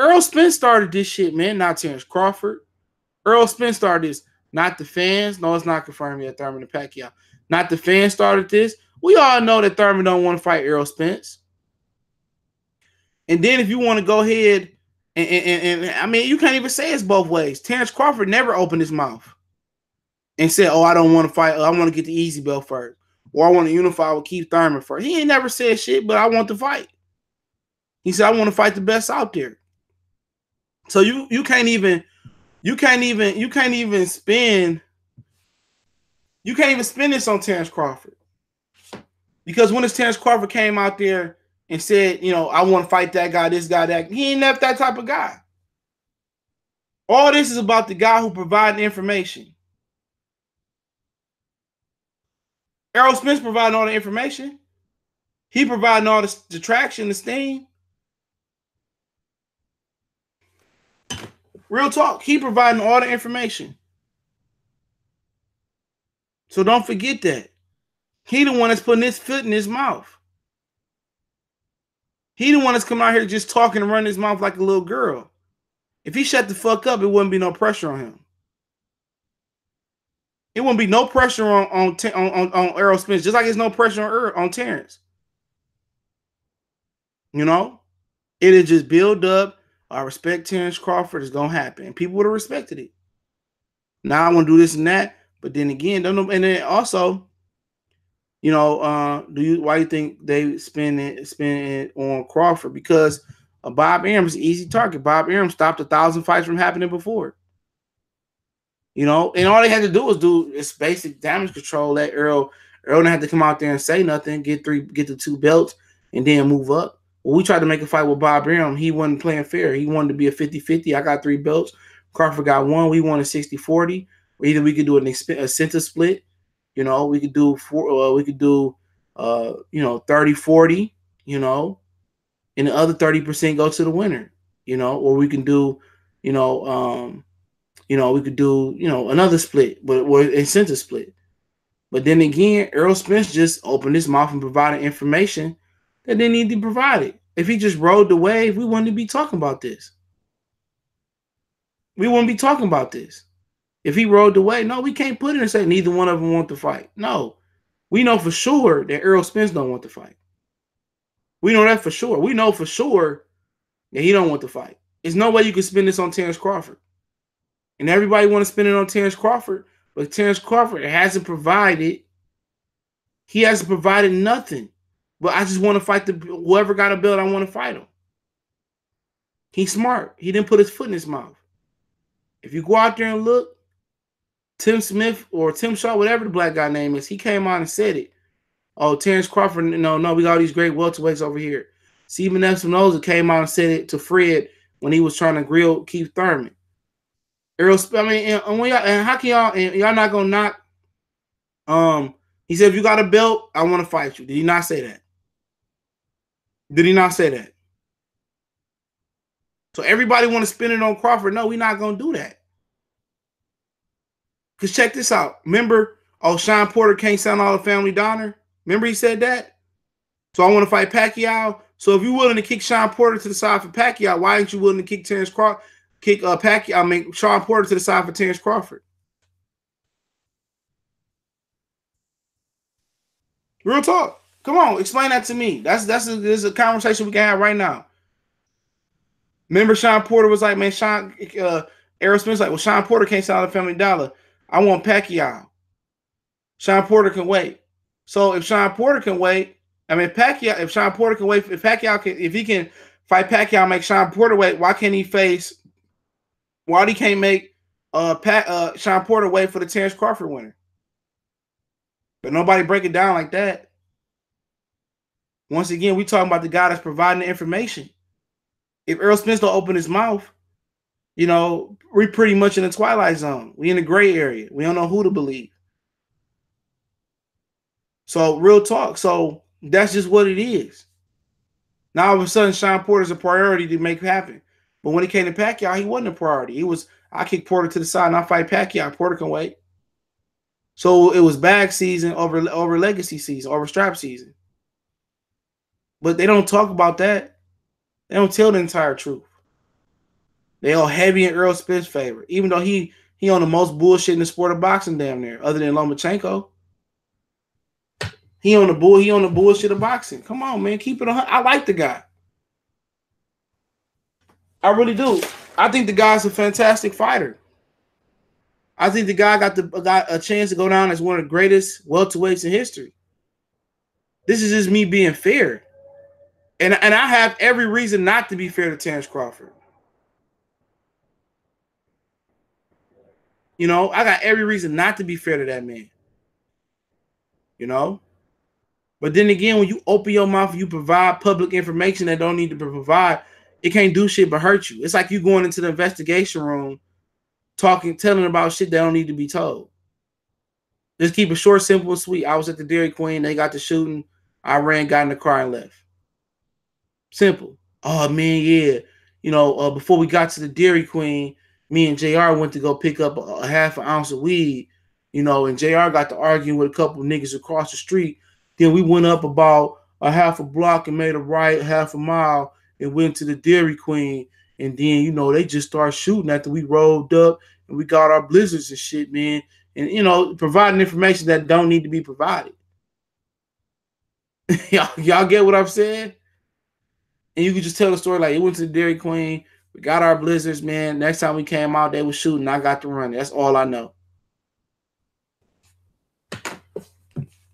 Errol Spence started this shit, man, not Terrence Crawford. Errol Spence started this, not the fans. No, it's not confirmed yet, Thurman and Pacquiao. Not the fans started this. We all know that Thurman don't want to fight Errol Spence. And then if you want to go ahead and I mean, you can't even say it's both ways. Terrence Crawford never opened his mouth and said, oh, I don't want to fight. I want to get the easy belt first. Or I want to unify with Keith Thurman first. He ain't never said shit, but I want to fight. He said, I want to fight the best out there. So you can't even spin this on Terrence Crawford. Because when Terrence Crawford came out there and said, you know, I want to fight that guy, this guy, that, he ain't never that type of guy. All this is about the guy who provided the information. Errol Spence providing all the information. He providing all the traction, the steam. Real talk. He providing all the information. So don't forget that. He the one that's putting his foot in his mouth. He the one that's coming out here just talking and running his mouth like a little girl. If he shut the fuck up, it wouldn't be no pressure on him. It wouldn't be no pressure on Errol Spence, just like there's no pressure on Terrence. You know? It'll just build up. I respect Terrence Crawford. It's going to happen. And people would have respected it. Now I want to do this and that. But then again, don't know. And then also, you know, why do you think they spin it on Crawford? Because Bob Arum is an easy target. Bob Arum stopped 1,000 fights from happening before. You know, and all they had to do was do is basic damage control. Let Errol didn't have to come out there and say nothing, get the 2 belts, and then move up. Well, we tried to make a fight with Bob Arum. He wasn't playing fair. He wanted to be a 50-50. I got 3 belts. Crawford got 1. We won a 60-40. Or either we could do a center split. You know, we could do 30-40. You know, and the other 30% go to the winner. You know, or we can do, we could do, another split, but a center split. But then again, Errol Spence just opened his mouth and provided information that didn't need to be provided. If he just rode the wave, we wouldn't be talking about this. We wouldn't be talking about this. If he rode the wave, no, we can't put it and say neither one of them want to fight. No, we know for sure that Errol Spence don't want to fight. We know that for sure. We know for sure that he don't want to fight. There's no way you can spin this on Terrence Crawford. And everybody want to spin it on Terrence Crawford, but Terrence Crawford hasn't provided. He hasn't provided nothing. But I just want to fight whoever got a belt. I want to fight him. He's smart. He didn't put his foot in his mouth. If you go out there and look, Tim Smith or Tim Shaw, whatever the black guy name is, he came out and said it. Oh, Terrence Crawford, no, we got all these great welterweights over here. Stephen Espinoza came out and said it to Fred when he was trying to grill Keith Thurman. Errol, I mean, and how can y'all not gonna knock? He said, if you got a belt, I want to fight you. Did he not say that? Did he not say that? So everybody want to spin it on Crawford. No, we're not gonna do that. Cause check this out. Remember, Sean Porter can't sound all the family Donner. Remember he said that? So I want to fight Pacquiao. So if you're willing to kick Sean Porter to the side for Pacquiao, why aren't you willing to kick Pacquiao? I mean Sean Porter to the side for Terrence Crawford. Real talk. Come on, explain that to me. This is a conversation we can have right now. Remember, Sean Porter was like, man, Errol Spence like, well, Sean Porter can't sell the Family Dollar. I want Pacquiao. Sean Porter can wait. So if Sean Porter can wait, I mean Pacquiao. If Sean Porter can wait, if he can fight Pacquiao, make Sean Porter wait. Why can't he face? Why he can't make Sean Porter wait for the Terrence Crawford winner? But nobody break it down like that. Once again, we talking about the guy that's providing the information. If Errol Spence don't open his mouth, we're pretty much in the twilight zone. We in the gray area. We don't know who to believe. So real talk. So that's just what it is. Now all of a sudden, Sean Porter's a priority to make happen. But when it came to Pacquiao, he wasn't a priority. I kick Porter to the side and I fight Pacquiao. Porter can wait. So it was bag season over legacy season, over strap season. But they don't talk about that. They don't tell the entire truth. They all heavy in Errol Spence's favor, even though he on the most bullshit in the sport of boxing damn near, other than Lomachenko. He on the bullshit of boxing. Come on, man, keep it on. I like the guy. I really do. I think the guy's a fantastic fighter. I think the guy got a chance to go down as one of the greatest welterweights in history. This is just me being fair. And I have every reason not to be fair to Terrence Crawford. I got every reason not to be fair to that man. But then again, when you open your mouth and you provide public information that don't need to be provided, it can't do shit but hurt you. It's like you going into the investigation room, telling about shit that don't need to be told. Just keep it short, simple, and sweet. I was at the Dairy Queen. They got the shooting. I ran, got in the car, and left. Simple. Oh, man, yeah. Before we got to the Dairy Queen, me and JR went to go pick up a half an ounce of weed, and JR got to arguing with a couple of niggas across the street. Then we went up about a half a block and made a right half a mile and went to the Dairy Queen. And then, they just started shooting after we rolled up and we got our blizzards and shit, man. And, providing information that don't need to be provided. y'all get what I'm saying? And you can just tell the story like, it went to the Dairy Queen. We got our blizzards, man. Next time we came out, they were shooting. I got to run. That's all I know.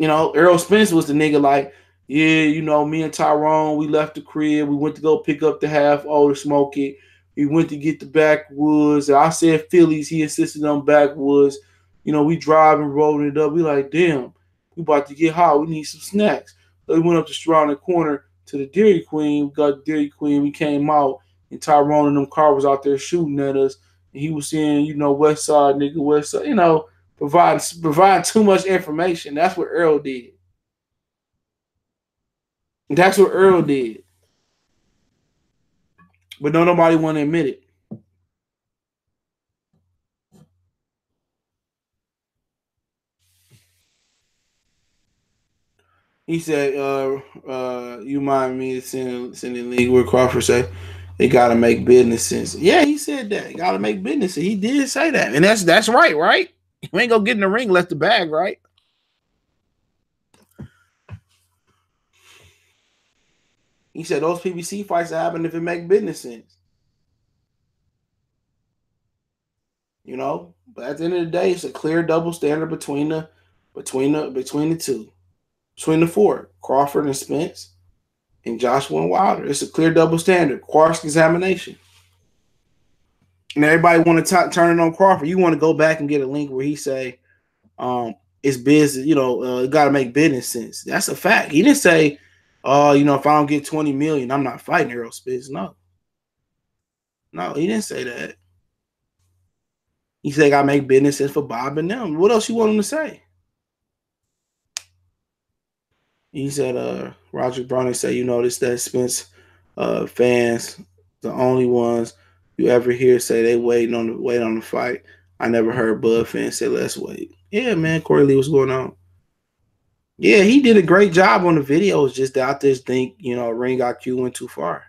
Errol Spence was the nigga like, yeah, me and Tyrone, we left the crib. We went to go pick up the half to smoke it. We went to get the backwoods. I said Phillies. He insisted on backwoods. We driving, rolling it up. We like, damn, we about to get hot. We need some snacks. So we went up the around the corner to the Dairy Queen. We got the Dairy Queen. We came out, and Tyrone and them car was out there shooting at us. And he was saying, West Side, nigga, West Side. Provide too much information. That's what Errol did. That's what Errol did. But nobody want to admit it. He said, you mind me sending league where Crawford said they gotta make business sense. Yeah, he said that. Gotta make business sense. He did say that. And that's right? You ain't gonna get in the ring, left the bag, right? He said those PBC fights happen if it make business sense. But at the end of the day, it's a clear double standard between the two. Between the four, Crawford and Spence and Joshua and Wilder. It's a clear double standard. Cross-examination. And everybody want to turn it on Crawford. You want to go back and get a link where he say, it's business. You know, it got to make business sense. That's a fact. He didn't say, "Oh, you know, if I don't get 20 million, I'm not fighting Errol Spence." No, he didn't say that. He said, "I make business sense for Bob and them." What else you want him to say? He said, Roger Browning said, you notice that Spence fans, the only ones you ever hear say they wait on the fight. I never heard Bud fans say, let's wait. Yeah, man, Corey Lee, what's going on? Yeah, he did a great job on the videos, just that I just think, you know, Ring IQ went too far.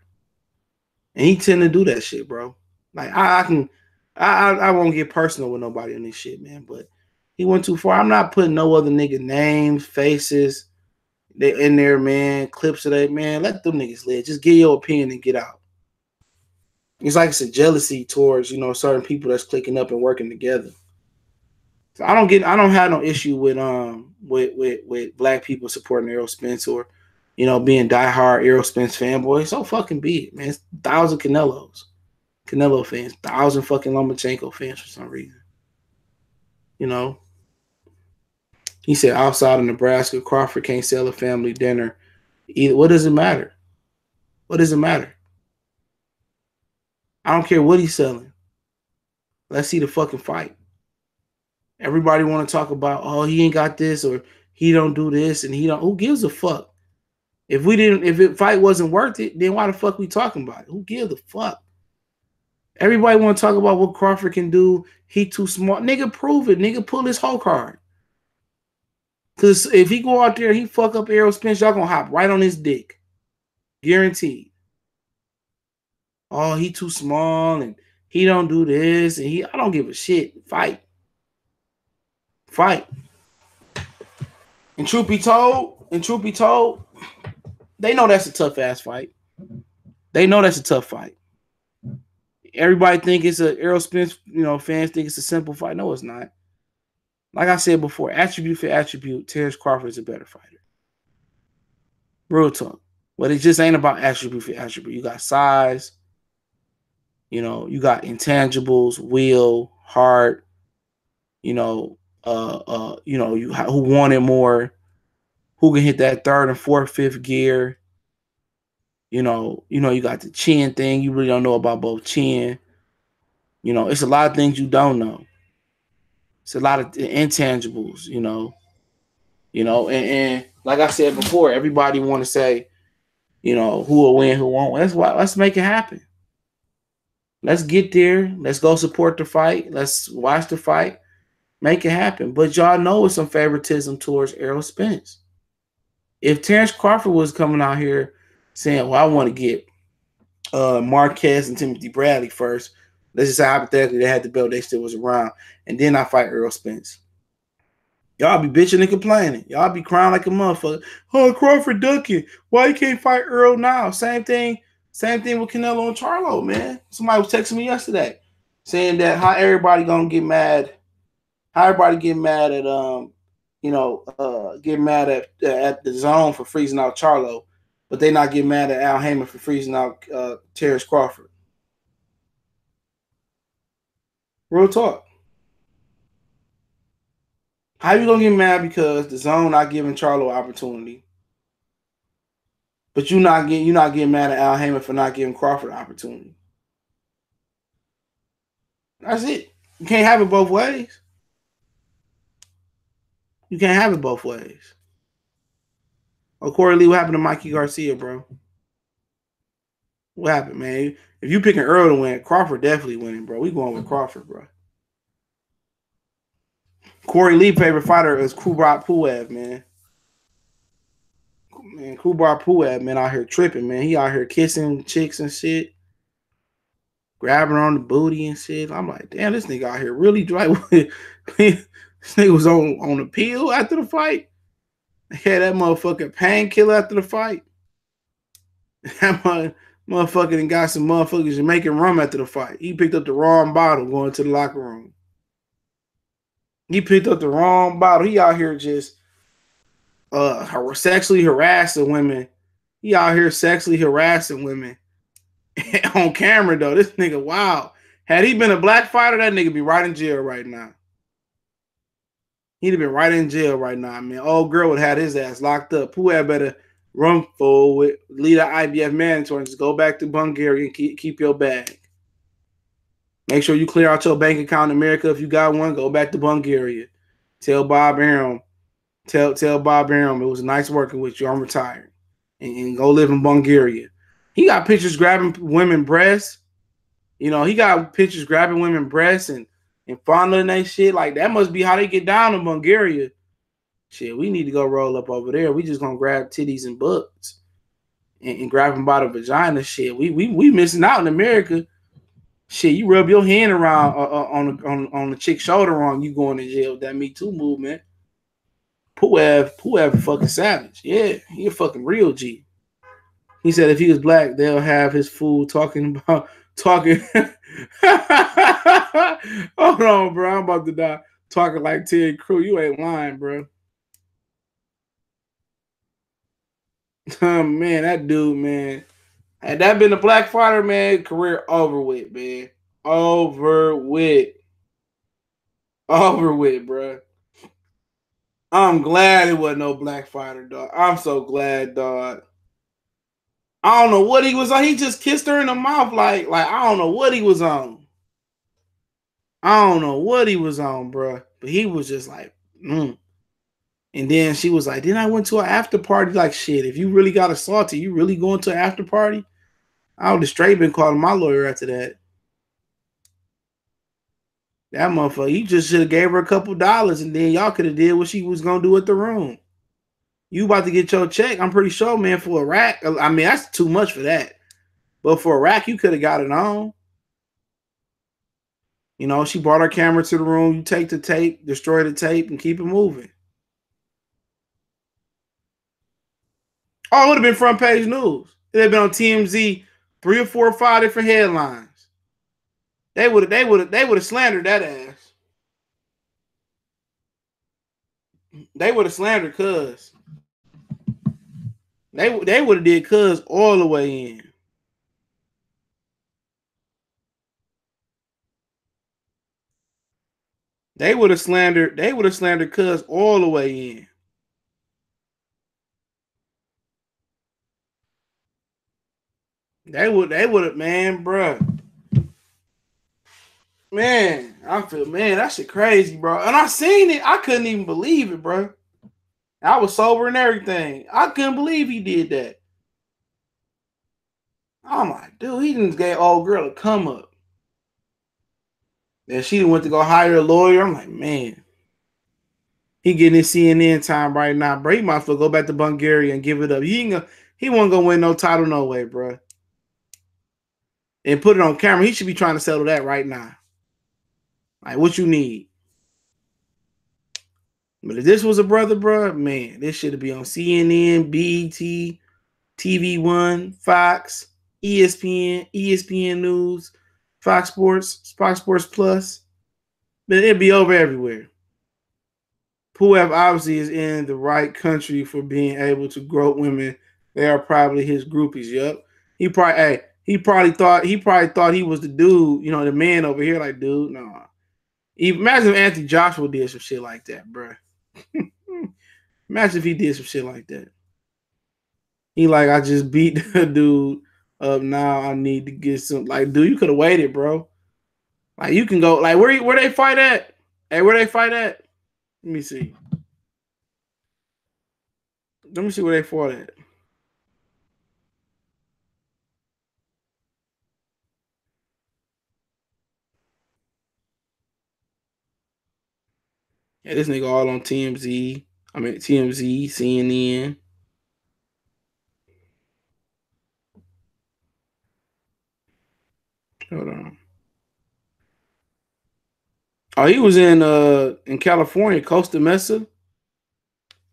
And he tend to do that shit, bro. Like I won't get personal with nobody on this shit, man, but he went too far. I'm not putting no other nigga names, faces, they in there, man. Clips of that, man. Let them niggas live. Just get your opinion and get out. It's like it's a jealousy towards, you know, certain people that's clicking up and working together. So I don't have no issue with black people supporting Errol Spence or, you know, being diehard Errol Spence fanboys. So fucking be it, man. It's 1,000 Canelo fans, 1,000 fucking Lomachenko fans for some reason. You know. He said outside of Nebraska, Crawford can't sell a family dinner. Either. What does it matter? What does it matter? I don't care what he's selling. Let's see the fucking fight. Everybody want to talk about, oh, he ain't got this or he don't do this and he don't. Who gives a fuck? If the fight wasn't worth it, then why the fuck we talking about it? Who gives a fuck? Everybody want to talk about what Crawford can do. He too smart. Nigga, prove it. Nigga, pull his whole card. Because if he go out there and he fuck up Errol Spence, y'all gonna hop right on his dick. Guaranteed. Oh, he too small and he don't do this and I don't give a shit. Fight. And truth be told, they know that's a tough ass fight. They know that's a tough fight. Everybody think it's a Errol Spence, you know, fans think it's a simple fight. No, it's not. Like I said before, attribute for attribute, Terrence Crawford is a better fighter. Real talk. But it just ain't about attribute for attribute. You got size, you know, you got intangibles, will, heart, you know, who wanted more, who can hit that third and fourth, fifth gear. You know, you got the chin thing. You really don't know about both chin. You know, it's a lot of things you don't know. It's a lot of intangibles, and like I said before, everybody want to say, you know, who will win, who won't. Let's make it happen. Let's get there. Let's go support the fight. Let's watch the fight. Make it happen. But y'all know it's some favoritism towards Errol Spence. If Terrence Crawford was coming out here saying, well, I want to get Marquez and Timothy Bradley first, let's just say hypothetically they had the belt, they still was around, and then I fight Errol Spence. Y'all be bitching and complaining. Y'all be crying like a motherfucker. Oh, Crawford ducking. Why you can't fight Earl now? Same thing with Canelo and Charlo, man. Somebody was texting me yesterday saying that how everybody gonna get mad. How everybody get mad at at the zone for freezing out Charlo, but they not get mad at Al Heyman for freezing out Terrence Crawford. Real talk. How you gonna get mad because the zone not giving Charlo opportunity, but you're not getting mad at Al Heyman for not giving Crawford opportunity? That's it. You can't have it both ways. You can't have it both ways. Oh, Corey Lee, what happened to Mikey Garcia, bro? What happened, man? If you picking Earl to win, Crawford definitely winning, bro. We going with Crawford, bro. Corey Lee favorite fighter is Kubrat Pulev, man. Man, Kubrat Pulev, man, out here tripping, man. He out here kissing chicks and shit, grabbing her on the booty and shit. I'm like, damn, this nigga out here really dry. This nigga was on a pill after the fight. Had that motherfucking painkiller after the fight. That motherfucker got some motherfuckers Jamaican rum after the fight. He picked up the wrong bottle going to the locker room. He picked up the wrong bottle. He out here just sexually harassing women. He out here sexually harassing women on camera, though. This nigga, wow. Had he been a black fighter, that nigga be right in jail right now. He'd have been right in jail right now, man. Old girl would have had his ass locked up. Who had better run forward, lead the IBF mandatory, and just go back to Bulgaria and keep your bag. Make sure you clear out your bank account in America. If you got one, go back to Bulgaria. Tell Bob Arum. Tell Bob Arum it was nice working with you. I'm retired. And go live in Bulgaria. He got pictures grabbing women breasts. You know, he got pictures grabbing women breasts and fondling that shit. Like, that must be how they get down in Bulgaria. Shit, we need to go roll up over there. We just gonna grab titties and butts and grab them by the vagina. Shit, we missing out in America. Shit, you rub your hand around on the chick's shoulder wrong, you going to jail with that Me Too movement. Puev fucking savage. Yeah, he a fucking real G. He said if he was black, they'll have his fool talking. Hold on, bro. I'm about to die. Talking like Ted Cruz. You ain't lying, bro. Man, that dude, man. Had that been a black fighter, man, career over with, man. Over with. Over with, bro. I'm glad it wasn't no black fighter, dog. I'm so glad, dog. I don't know what he was on. He just kissed her in the mouth, like I don't know what he was on. I don't know what he was on, bro. But he was just like, And then she was like, then I went to an after party. Like, shit, if you really got assaulted, you really going to an after party? I would have straight been calling my lawyer after that. That motherfucker, you just should have gave her a couple dollars and then y'all could have did what she was going to do at the room. You about to get your check, I'm pretty sure, man, for a rack. I mean, that's too much for that. But for a rack, you could have got it on. You know, she brought her camera to the room. You take the tape, destroy the tape, and keep it moving. Oh, it would have been front page news. It would have been on TMZ, 3 or 4 or 5 different headlines. They would have slandered that ass. They would have slandered Cuz. They would have did Cuz all the way in. They would have slandered Cuz all the way in. They would have, man, bro. Man, I feel, man, that shit crazy, bro. And I seen it. I couldn't even believe it, bro. I was sober and everything. I couldn't believe he did that. I'm like, dude, he just gave old girl a come up. Then she went to go hire a lawyer. I'm like, man, he getting his CNN time right now, bro. He might as well go back to Bulgaria and give it up. He wasn't gonna win no title no way, bro. And put it on camera. He should be trying to settle that right now. Like, what you need? But if this was a brother, bro, man, this should be on CNN, BET, TV1, Fox, ESPN, ESPN News, Fox Sports Plus. But it'd be over everywhere. Puev obviously is in the right country for being able to grope women. They are probably his groupies. Yup. He probably thought he was the dude, you know, the man over here. Like, dude, no. Imagine if Anthony Joshua did some shit like that, bro. Imagine if he did some shit like that. He like, I just beat the dude up. Now I need to get some. Like, dude, you could have waited, bro. Like, you can go. Like, where they fight at? Hey, where they fight at? Let me see. Let me see where they fought at. Yeah, this nigga all on TMZ. I mean TMZ, CNN. Hold on. Oh, he was in California, Costa Mesa.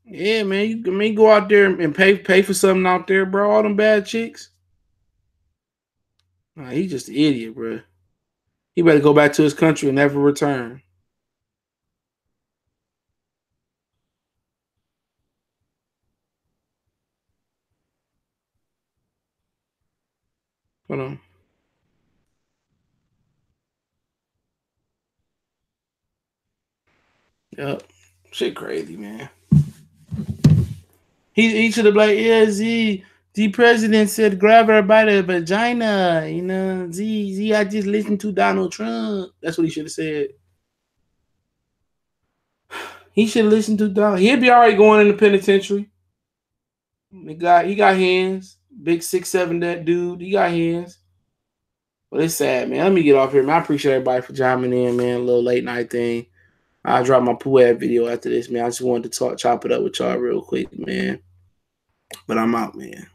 Yeah, man. You go out there and pay for something out there, bro. All them bad chicks. Nah, he just an idiot, bro. He better go back to his country and never return. Hold on. Yep. Shit crazy, man. He should have like, yeah, Z, the president said grab her by the vagina. You know, Z, I just listened to Donald Trump. That's what he should have said. He should listen to Donald. He'll be all right going in the penitentiary. He got hands. Big 6'7" that dude. He got hands. But it's sad, man. Let me get off here, man. I appreciate everybody for chiming in, man. A little late night thing. I'll drop my Puad video after this, man. I just wanted to chop it up with y'all real quick, man. But I'm out, man.